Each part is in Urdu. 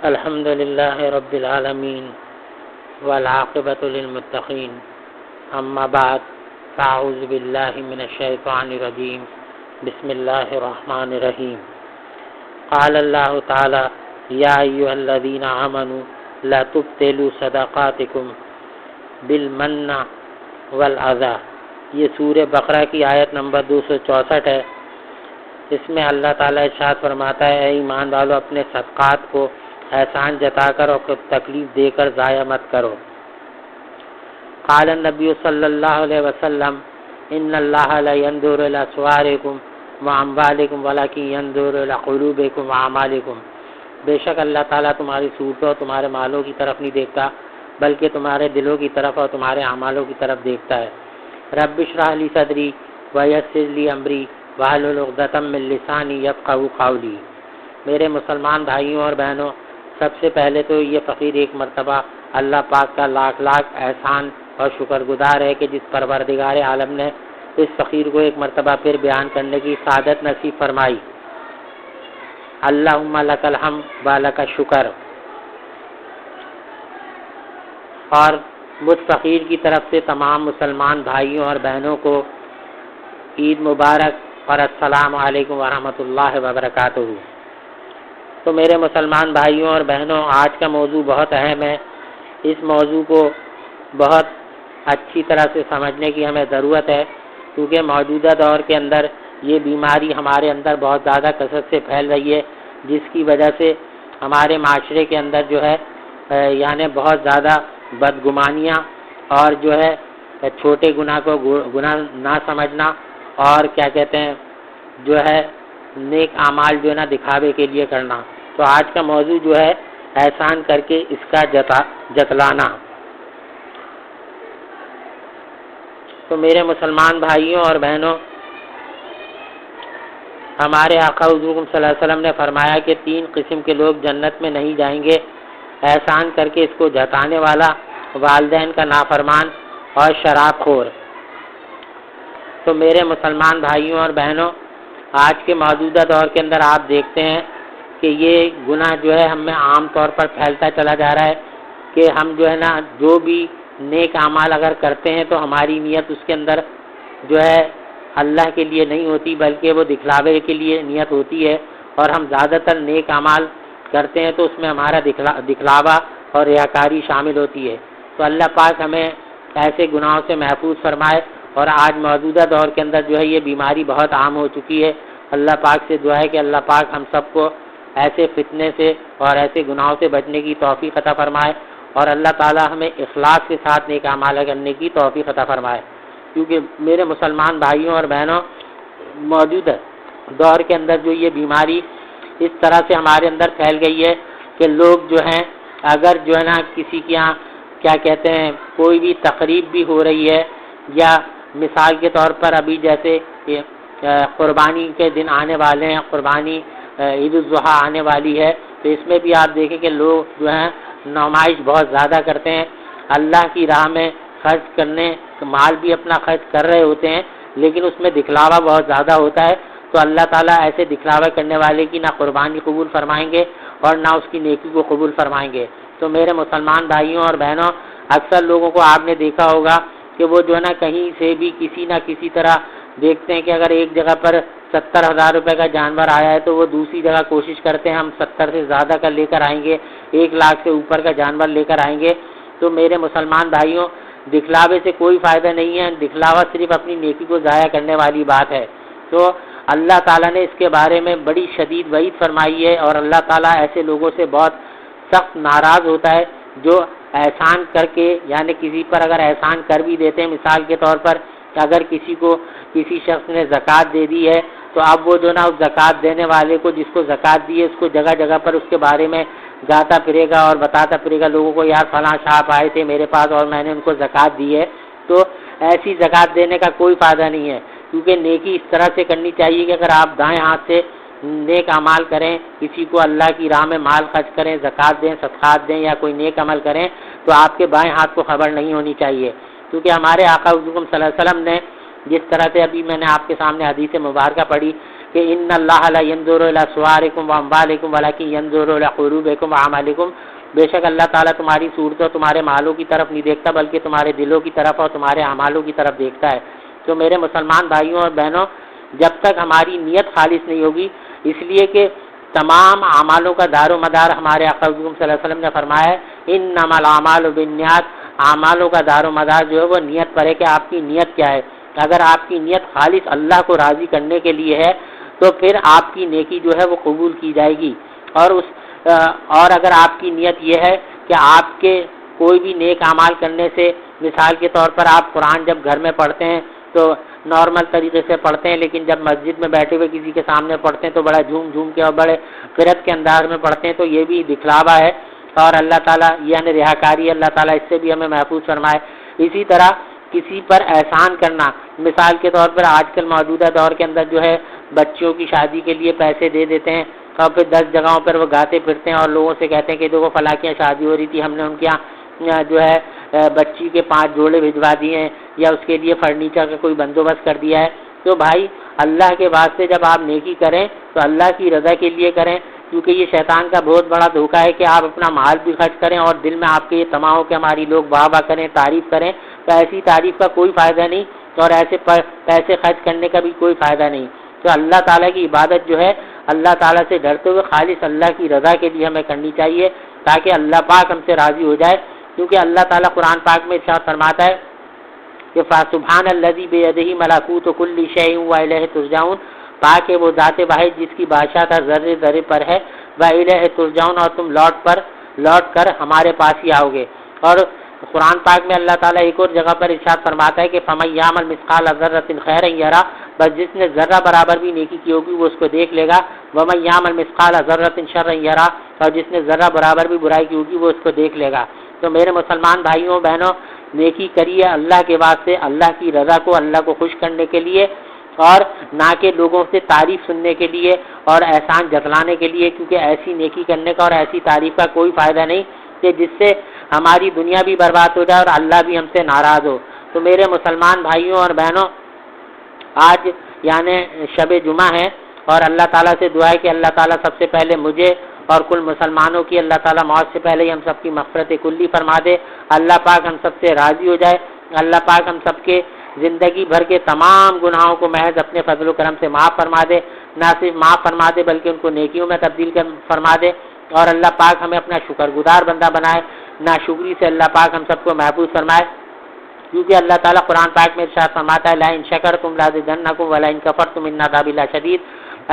الحمد للہ رب العالمین والعاقبۃ للمتقین اما بعد فاعوذ باللہ من الشیطان الرجیم بسم اللہ الرحمن الرحیم قال اللہ تعالی یا ایھا الذین آمنوا لا تبطلوا صدقاتکم بالمن والاذی۔ یہ سورہ بقرہ کی آیت نمبر 264 ہے۔ اس میں اللہ تعالیٰ ارشاد فرماتا ہے، اے ایمان والو اپنے صدقات کو احسان جتا کر اور تکلیف دے کر ضائع مت کرو۔ قال النبی صلی اللہ علیہ وسلم ان اللہ لا ينظر الى صورکم واموالکم ولکن ينظر الى قلوبکم واعمالکم۔ بے شک اللہ تعالیٰ تمہاری صورتوں اور تمہارے مالوں کی طرف نہیں دیکھتا بلکہ تمہارے دلوں کی طرف اور تمہارے اعمالوں کی طرف دیکھتا ہے۔ رب اشرح لی صدری ویسر لی امری واحلل عقدۃ من لسانی یفقہوا قولی۔ میرے مسلمان بھائیوں اور بہنوں، سب سے پہلے تو یہ فقیر ایک مرتبہ اللہ پاک کا لاکھ لاکھ احسان اور شکر گزار ہے کہ جس پروردگار عالم نے اس فقیر کو ایک مرتبہ پھر بیان کرنے کی سعادت نصیب فرمائی۔ اللہم لک الحمد و لک الشکر۔ اور مجھ فقیر کی طرف سے تمام مسلمان بھائیوں اور بہنوں کو عید مبارک اور السلام علیکم ورحمۃ اللہ وبرکاتہ۔ تو میرے مسلمان بھائیوں اور بہنوں، آج کا موضوع بہت اہم ہے۔ اس موضوع کو بہت اچھی طرح سے سمجھنے کی ہمیں ضرورت ہے، کیونکہ موجودہ دور کے اندر یہ بیماری ہمارے اندر بہت زیادہ کثرت سے پھیل رہی ہے، جس کی وجہ سے ہمارے معاشرے کے اندر جو ہے یعنی بہت زیادہ بدگمانیاں اور جو ہے چھوٹے گناہ کو گناہ نہ سمجھنا اور کیا کہتے ہیں جو ہے نیک اعمال جو ہے نا دکھاوے کے لیے کرنا۔ تو آج کا موضوع جو ہے احسان کر کے اس کا جتلانا۔ تو میرے مسلمان بھائیوں اور بہنوں، ہمارے آقا حضور صلی اللہ علیہ وسلم نے فرمایا کہ 3 قسم کے لوگ جنت میں نہیں جائیں گے: احسان کر کے اس کو جتانے والا، والدین کا نافرمان اور شراب خور۔ تو میرے مسلمان بھائیوں اور بہنوں، آج کے موجودہ دور کے اندر آپ دیکھتے ہیں کہ یہ گناہ جو ہے ہم میں عام طور پر پھیلتا چلا جا رہا ہے کہ ہم جو ہے نا جو بھی نیک اعمال اگر کرتے ہیں تو ہماری نیت اس کے اندر جو ہے اللہ کے لیے نہیں ہوتی بلکہ وہ دکھلاوے کے لیے نیت ہوتی ہے، اور ہم زیادہ تر نیک اعمال کرتے ہیں تو اس میں ہمارا دکھلاوا اور ریاکاری شامل ہوتی ہے۔ تو اللہ پاک ہمیں ایسے گناہوں سے محفوظ فرمائے۔ اور آج موجودہ دور کے اندر جو ہے یہ بیماری بہت عام ہو چکی ہے۔ اللہ پاک سے دعا ہے کہ اللہ پاک ہم سب کو ایسے فتنے سے اور ایسے گناہوں سے بچنے کی توفیق عطا فرمائے، اور اللہ تعالی ہمیں اخلاص کے ساتھ نیک اعمال کرنے کی توفیق عطا فرمائے۔ کیونکہ میرے مسلمان بھائیوں اور بہنوں، موجودہ دور کے اندر جو یہ بیماری اس طرح سے ہمارے اندر پھیل گئی ہے کہ لوگ جو ہیں اگر جو ہے نا کسی کے یہاں کیا کہتے ہیں کوئی بھی تقریب بھی ہو رہی ہے، یا مثال کے طور پر ابھی جیسے قربانی کے دن آنے والے ہیں، قربانی عید الاضحیٰ آنے والی ہے، تو اس میں بھی آپ دیکھیں کہ لوگ جو ہیں نمائش بہت زیادہ کرتے ہیں، اللہ کی راہ میں خرچ کرنے مال بھی اپنا خرچ کر رہے ہوتے ہیں، لیکن اس میں دکھلاوا بہت زیادہ ہوتا ہے۔ تو اللہ تعالیٰ ایسے دکھلاوا کرنے والے کی نہ قربانی قبول فرمائیں گے اور نہ اس کی نیکی کو قبول فرمائیں گے۔ تو میرے مسلمان بھائیوں اور بہنوں، اکثر لوگوں کو آپ نے دیکھا ہوگا کہ وہ جو ہے نا کہیں سے بھی کسی نہ کسی طرح دیکھتے ہیں کہ اگر ایک جگہ پر 70,000 روپے کا جانور آیا ہے تو وہ دوسری جگہ کوشش کرتے ہیں ہم 70 سے زیادہ کا لے کر آئیں گے، 1 لاکھ سے اوپر کا جانور لے کر آئیں گے۔ تو میرے مسلمان بھائیوں، دکھلاوے سے کوئی فائدہ نہیں ہے، دکھلاوا صرف اپنی نیکی کو ضائع کرنے والی بات ہے۔ تو اللہ تعالیٰ نے اس کے بارے میں بڑی شدید وعید فرمائی ہے، اور اللہ تعالیٰ ایسے لوگوں سے بہت سخت ناراض ہوتا ہے جو احسان کر کے یعنی کسی پر اگر احسان کر بھی دیتے ہیں، مثال کے طور پر اگر کسی شخص نے زکوٰۃ دے دی ہے تو اب وہ جو نا اس زکوٰۃ دینے والے کو جس کو زکوٰۃ دی ہے اس کو جگہ جگہ پر اس کے بارے میں گاتا پھرے گا اور بتاتا پھرے گا لوگوں کو، یار فلاں صاحب آئے تھے میرے پاس اور میں نے ان کو زکوٰۃ دی ہے۔ تو ایسی زکوٰۃ دینے کا کوئی فائدہ نہیں ہے، کیونکہ نیکی اس طرح سے کرنی چاہیے کہ اگر آپ دائیں ہاتھ سے نیک اعمال کریں، کسی کو اللہ کی راہ میں مال خرچ کریں، زکوٰۃ دیں، صدقات دیں یا کوئی نیک عمل کریں، تو آپ کے بائیں ہاتھ کو خبر نہیں ہونی چاہیے، کیونکہ ہمارے آقا حضور صلی اللہ علیہ وسلم نے جس طرح سے ابھی میں نے آپ کے سامنے حدیث مبارکہ پڑھی کہ ان اللہ لا ينظر الى صورکم واموالکم ولکن ينظر الى قلوبکم واعمالکم، بے شک اللہ تعالیٰ تمہاری صورتوں تمہارے مالوں کی طرف نہیں دیکھتا بلکہ تمہارے دلوں کی طرف اور تمہارے اعمالوں کی طرف دیکھتا ہے۔ تو میرے مسلمان بھائیوں اور بہنوں، جب تک ہماری نیت خالص نہیں ہوگی، اس لیے کہ تمام اعمالوں کا دار و مدار ہمارے آقا صلی اللہ علیہ وسلم نے فرمایا ہے انما الاعمال بالنیات، اعمالوں کا دار و مدار جو ہے وہ نیت پر ہے کہ آپ کی نیت کیا ہے۔ اگر آپ کی نیت خالص اللہ کو راضی کرنے کے لیے ہے تو پھر آپ کی نیکی جو ہے وہ قبول کی جائے گی، اور اگر آپ کی نیت یہ ہے کہ آپ کے کوئی بھی نیک اعمال کرنے سے، مثال کے طور پر آپ قرآن جب گھر میں پڑھتے ہیں تو نارمل طریقے سے پڑھتے ہیں، لیکن جب مسجد میں بیٹھے ہوئے کسی کے سامنے پڑھتے ہیں تو بڑا جھوم جھوم کے اور بڑے فرت کے انداز میں پڑھتے ہیں، تو یہ بھی دکھلاوا ہے اور اللہ تعالیٰ یعنی ریاکاری، اللہ تعالیٰ اس سے بھی ہمیں محفوظ فرمائے۔ اسی طرح کسی پر احسان کرنا، مثال کے طور پر آج کل موجودہ دور کے اندر جو ہے بچوں کی شادی کے لیے پیسے دے دیتے ہیں اور پھر 10 جگہوں پر وہ گاتے پھرتے ہیں اور لوگوں سے کہتے ہیں کہ دیکھو فلاں کی شادی ہو رہی تھی، ہم نے ان کے یہاں جو ہے بچی کے 5 جوڑے بھجوا دیے ہیں یا اس کے لیے فرنیچر کا کوئی بندوبست کر دیا ہے۔ تو بھائی اللہ کے واسطے جب آپ نیکی کریں تو اللہ کی رضا کے لیے کریں، کیونکہ یہ شیطان کا بہت بڑا دھوکہ ہے کہ آپ اپنا مال بھی خرچ کریں اور دل میں آپ کے یہ تما ہو کہ ہماری لوگ واہ واہ کریں، تعریف کریں، تو ایسی تعریف کا کوئی فائدہ نہیں اور ایسے پیسے خرچ کرنے کا بھی کوئی فائدہ نہیں۔ تو اللہ تعالیٰ کی عبادت جو ہے اللہ تعالیٰ سے ڈرتے ہوئے خالص اللہ کی رضا کے لیے ہمیں کرنی چاہیے تاکہ اللہ پاک ہم سے راضی ہو جائے، کیونکہ اللہ تعالیٰ قرآن پاک میں ارشاد فرماتا ہے کہ فسبحان الذی بیدہ ملکوت کل شیء والیہ ترجعون، پاک ہے وہ ذات واحد جس کی بادشاہت ذرے ذرے پر ہے، والیہ ترجعون، اور تم لوٹ کر ہمارے پاس ہی آؤ گے۔ اور قرآن پاک میں اللہ تعالیٰ ایک اور جگہ پر ارشاد فرماتا ہے کہ فمن یعمل مثقال ذرۃ خیرا یرہ، بس جس نے ذرہ برابر بھی نیکی کی ہوگی وہ اس کو دیکھ لے گا، ومن یعمل مثقال ذرۃ شرا یرہ، اور جس نے ذرہ برابر بھی برائی کی ہوگی وہ اس کو دیکھ لے گا۔ تو میرے مسلمان بھائیوں بہنوں، نیکی کریے اللہ کے واسطے، اللہ کی رضا کو، اللہ کو خوش کرنے کے لیے، اور نہ کہ لوگوں سے تعریف سننے کے لیے اور احسان جتلانے کے لیے، کیونکہ ایسی نیکی کرنے کا اور ایسی تعریف کا کوئی فائدہ نہیں کہ جس سے ہماری دنیا بھی برباد ہو جائے اور اللہ بھی ہم سے ناراض ہو۔ تو میرے مسلمان بھائیوں اور بہنوں، آج یعنی شب جمعہ ہے اور اللہ تعالیٰ سے دعا ہے کہ اللہ تعالیٰ سب سے پہلے مجھے اور کل مسلمانوں کی اللہ تعالیٰ موت سے پہلے ہی ہم سب کی مغفرت کلی فرما دے، اللہ پاک ہم سب سے راضی ہو جائے، اللہ پاک ہم سب کے زندگی بھر کے تمام گناہوں کو محض اپنے فضل و کرم سے معاف فرما دے، نہ صرف معاف فرما دے بلکہ ان کو نیکیوں میں تبدیل فرما دے، اور اللہ پاک ہمیں اپنا شکر گزار بندہ بنائے، ناشکری سے اللہ پاک ہم سب کو محفوظ فرمائے، کیونکہ اللہ تعالیٰ قرآن پاک میں ارشاد فرماتا ہے لئن شکرتم لازیدنکم ولئن کفرتم ان عذابی لشدید،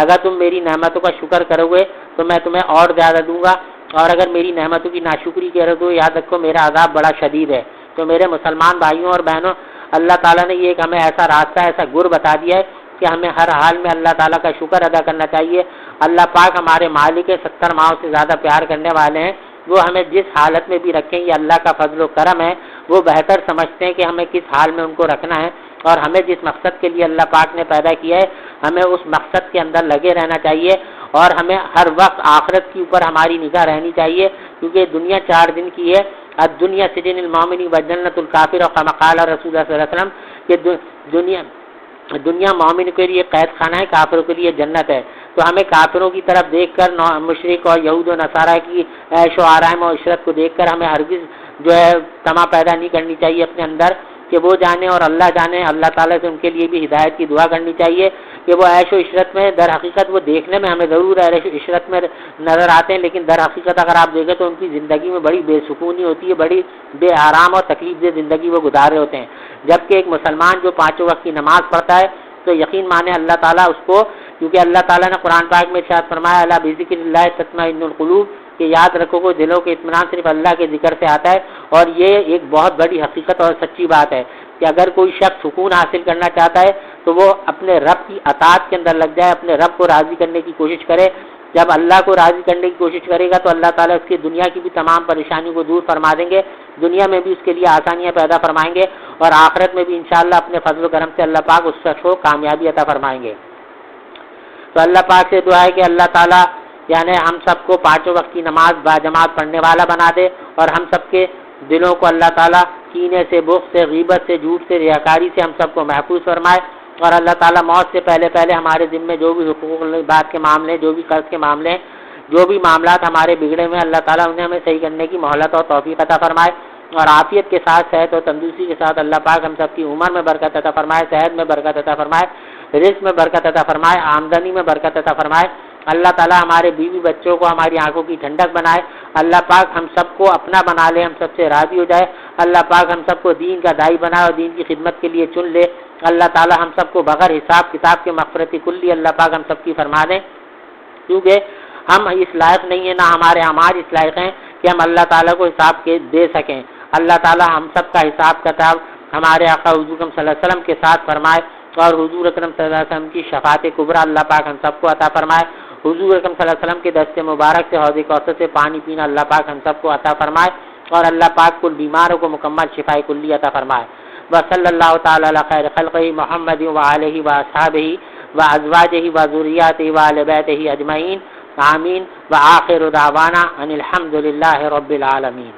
اگر تم میری نعمتوں کا شکر کرو گے تو میں تمہیں اور زیادہ دوں گا، اور اگر میری نعمتوں کی ناشکری کرو تو یاد رکھو میرا عذاب بڑا شدید ہے۔ تو میرے مسلمان بھائیوں اور بہنوں، اللہ تعالیٰ نے یہ ایک ہمیں ایسا راستہ، ایسا گر بتا دیا ہے کہ ہمیں ہر حال میں اللہ تعالیٰ کا شکر ادا کرنا چاہیے۔ اللہ پاک ہمارے مالک 70 ماہوں سے زیادہ پیار کرنے والے ہیں، وہ ہمیں جس حالت میں بھی رکھیں یہ اللہ کا فضل و کرم ہے، وہ بہتر سمجھتے ہیں کہ ہمیں کس حال میں ان کو رکھنا ہے، اور ہمیں جس مقصد کے لیے اللہ پاک نے پیدا کیا ہے ہمیں اس مقصد کے اندر لگے رہنا چاہیے، اور ہمیں ہر وقت آخرت کے اوپر ہماری نگاہ رہنی چاہیے، کیونکہ دنیا 4 دن کی ہے، الدنیا سجن المؤمن و جنت الکافر، اور کما قال رسول اللہ صلی اللہ علیہ وسلم کہ دنیا مومن کے لیے قید خانہ ہے، کافروں کے لیے جنت ہے۔ تو ہمیں کافروں کی طرف دیکھ کر، مشرک اور یہود و نصارہ کی عیش و آرام اور عشرت کو دیکھ کر ہمیں ہرگز جو ہے طمع پیدا نہیں کرنی چاہیے اپنے اندر کہ وہ جانے اور اللہ جانے۔ اللہ تعالیٰ سے ان کے لیے بھی ہدایت کی دعا کرنی چاہیے کہ وہ عیش و عشرت میں، در حقیقت وہ دیکھنے میں ہمیں ضرور عیش و عشرت میں نظر آتے ہیں، لیکن در حقیقت اگر آپ دیکھیں تو ان کی زندگی میں بڑی بے سکونی ہوتی ہے، بڑی بے آرام اور تکلیف دہ زندگی وہ گزار رہے ہوتے ہیں، جبکہ ایک مسلمان جو 5 وقت کی نماز پڑھتا ہے تو یقین مانے اللہ تعالیٰ اس کو، کیونکہ اللہ تعالیٰ نے قرآن پاک میں ارشاد فرمایا الا بذکر اللہ تطمئن القلوب، کہ یاد رکھو کہ دلوں کے اطمینان صرف اللہ کے ذکر سے آتا ہے، اور یہ ایک بہت بڑی حقیقت اور سچی بات ہے کہ اگر کوئی شخص سکون حاصل کرنا چاہتا ہے تو وہ اپنے رب کی اطاعت کے اندر لگ جائے، اپنے رب کو راضی کرنے کی کوشش کرے۔ جب اللہ کو راضی کرنے کی کوشش کرے گا تو اللہ تعالیٰ اس کی دنیا کی بھی تمام پریشانیوں کو دور فرما دیں گے، دنیا میں بھی اس کے لیے آسانیاں پیدا فرمائیں گے، اور آخرت میں بھی انشاءاللہ اپنے فضل و کرم سے اللہ پاک اس شخص کو کامیابی عطا فرمائیں گے۔ تو اللہ پاک سے دعا ہے کہ اللہ تعالیٰ یعنی ہم سب کو 5 وقت کی نماز باجماعت پڑھنے والا بنا دے، اور ہم سب کے دلوں کو اللہ تعالیٰ کینے سے، بغض سے، غیبت سے، جھوٹ سے، ریاکاری سے ہم سب کو محفوظ فرمائے، اور اللہ تعالیٰ موت سے پہلے پہلے ہمارے ذمے جو بھی حقوق بات کے معاملے، جو بھی قرض کے معاملے ہیں، جو بھی معاملات ہمارے بگڑے ہوئے، اللہ تعالیٰ انہیں ہمیں صحیح کرنے کی مہلت اور توفیق عطا فرمائے، اور عافیت کے ساتھ صحت اور تندرستی کے ساتھ اللہ پاک ہم سب کی عمر میں برکت عطا فرمائے، صحت میں برکت عطا فرمائے، رزق میں برکت عطا فرمائے، آمدنی میں برکت عطا فرمائے۔ اللہ تعالیٰ ہمارے بیوی بچوں کو ہماری آنکھوں کی ٹھنڈک بنائے، اللہ پاک ہم سب کو اپنا بنا لے، ہم سب سے راضی ہو جائے، اللہ پاک ہم سب کو دین کا داعی بنائے اور دین کی خدمت کے لیے چن لے، اللہ تعالیٰ ہم سب کو بغیر حساب کتاب کے مغفرت کلی اللہ پاک ہم سب کی فرما دیں، کیونکہ ہم اس لائق نہیں ہیں، نہ ہمارے اعمال اس لائق ہیں کہ ہم اللہ تعالیٰ کو حساب کے دے سکیں۔ اللہ تعالیٰ ہم سب کا حساب کتاب ہمارے آقا حضور اکرم صلی اللہ علیہ وسلم کے ساتھ فرمائے، اور حضور اکرم صلی اللہ علیہ وسلم کی شفاعت کبریٰ اللہ پاک ہم سب کو عطا فرمائے، حضور اکرم صلی اللہ علیہ وسلم کے دست مبارک سے حوض کوثر سے پانی پینا اللہ پاک ہم سب کو عطا فرمائے، اور اللہ پاک کل بیماروں کو مکمل شفاء کلی عطا فرمائے۔ وصلی اللہ تعالی علی خیر خلقہ محمد وآلہ وصحبہ وازواجہ وذریاتہ وآل بیتہ اجمعین، آمین۔ وآخر دعوانا ان الحمد للہ رب العالمین۔